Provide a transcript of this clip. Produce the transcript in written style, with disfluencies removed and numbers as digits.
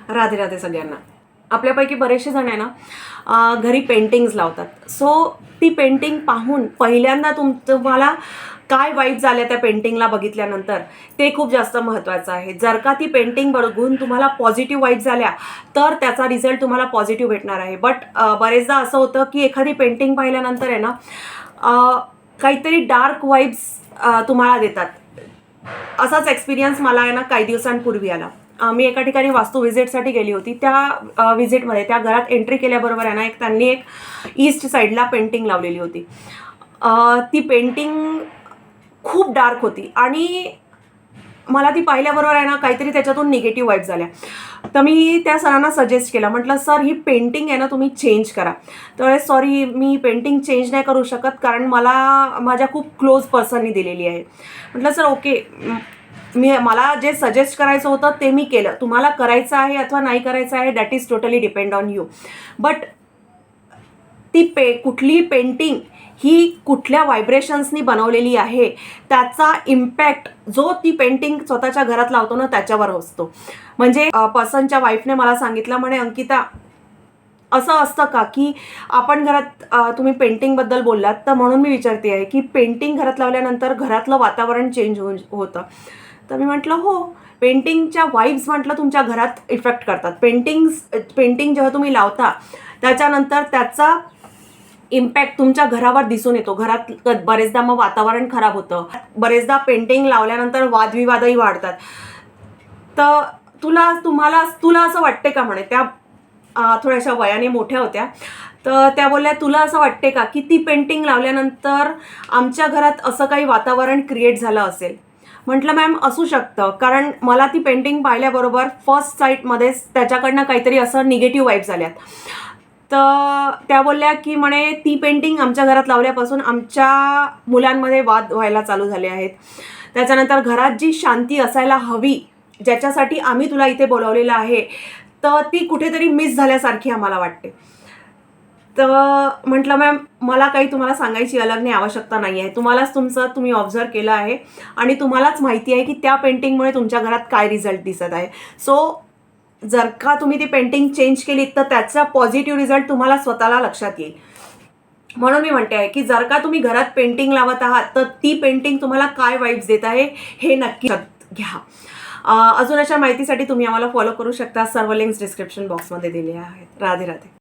राधे राधे सगळ्यांना. आपल्यापैकी बरेचसे जण आहे ना घरी पेंटिंग्स लावतात. सो ती पेंटिंग पाहून पहिल्यांदा तुम्हाला काय वाईब झाल्या त्या पेंटिंगला बघितल्यानंतर ते खूप जास्त महत्त्वाचं आहे. जर का ती पेंटिंग बघून तुम्हाला पॉझिटिव्ह वाईब झाल्या तर त्याचा रिझल्ट तुम्हाला पॉझिटिव्ह भेटणार आहे. बट बरेचदा असं होतं की एखादी पेंटिंग पाहिल्यानंतर आहे ना काहीतरी डार्क वाईब्स तुम्हाला देतात. असाच एक्सपिरियन्स मला आहे ना काही दिवसांपूर्वी आला. मी एका ठिकाणी वास्तू व्हिजिटसाठी गेली होती. त्या व्हिजिटमध्ये त्या घरात एंट्री केल्याबरोबर आहे ना त्यांनी एक ईस्ट साईडला पेंटिंग लावलेली होती. ती पेंटिंग खूप डार्क होती आणि मला ती पाहिल्याबरोबर आहे ना काहीतरी त्याच्यातून निगेटिव्ह वाईब झाल्या. तर मी त्या सरांना सजेस्ट केलं. म्हटलं, सर ही पेंटिंग आहे ना तुम्ही चेंज करा. तर सॉरी मी पेंटिंग चेंज नाही करू शकत कारण मला माझ्या खूप क्लोज पर्सननी दिलेली आहे. म्हटलं, सर ओके, मला जे सजेस्ट करायचं होतं ते मी केलं. तुम्हाला करायचं आहे अथवा नाही करायचं आहे that is totally depend on you. But ती कुठली पेंटिंग ही कुठल्या व्हायब्रेशन्सनी बनवलेली आहे त्याचा इम्पॅक्ट जो ती पेंटिंग स्वतःच्या घरात लावतो ना त्याच्यावर असतो. म्हणजे पर्सनच्या वाईफने मला सांगितलं, म्हणे अंकिता असं असतं का की आपण घरात तुम्ही पेंटिंगबद्दल बोललात तर म्हणून मी विचारते आहे की पेंटिंग घरात लावल्यानंतर घरातलं वातावरण चेंज होतं. तर मी म्हटलं हो, पेंटिंगच्या वाईब्स म्हटलं तुमच्या घरात इफेक्ट करतात. पेंटिंग जेव्हा तुम्ही लावता त्याच्यानंतर त्याचा इम्पॅक्ट तुमच्या घरावर दिसून येतो. घरात बरेचदा मग वातावरण खराब होतं. बरेचदा पेंटिंग लावल्यानंतर वादविवादही वाढतात. तर तुला असं वाटते का, म्हणे त्या थोड्याशा वयाने मोठ्या होत्या. तर त्या बोलल्या, तुला असं वाटते का की ती पेंटिंग लावल्यानंतर आमच्या घरात असं काही वातावरण क्रिएट झालं असेल. म्हटलं, मॅम असू शकतं कारण मला ती पेंटिंग पाहिल्याबरोबर फर्स्ट साईटमध्येच त्याच्याकडनं काहीतरी असं निगेटिव्ह वाईब झाल्यात. तर त्या बोलल्या की म्हणे ती पेंटिंग आमच्या घरात लावल्यापासून आमच्या मुलांमध्ये वाद व्हायला चालू झाले आहेत. त्याच्यानंतर घरात जी शांती असायला हवी ज्याच्यासाठी आम्ही तुला इथे बोलावलेलं आहे तर ती कुठेतरी मिस झाल्यासारखी आम्हाला वाटते. तर म्हटलं, मॅम मला काही तुम्हाला सांगायची अलगने आवश्यकता नाही आहे. तुम्ही ऑब्झर्व केलं आहे आणि तुम्हालाच माहिती आहे की त्या पेंटिंगमुळे तुमच्या घरात काय रिझल्ट दिसत आहे. सो जर का तुम्ही ती पेंटिंग चेंज केली तर त्याचा पॉझिटिव्ह रिझल्ट तुम्हाला स्वतःला लक्षात येईल. म्हणून मी म्हणते आहे की जर का तुम्ही घरात पेंटिंग लावत आहात तर ती पेंटिंग तुम्हाला काय वाईब्स देत आहे हे नक्की घ्या. अजून अशा माहितीसाठी तुम्ही आम्हाला फॉलो करू शकता. सर्व लिंक्स डिस्क्रिप्शन बॉक्समध्ये दिले आहेत. राधे राधे.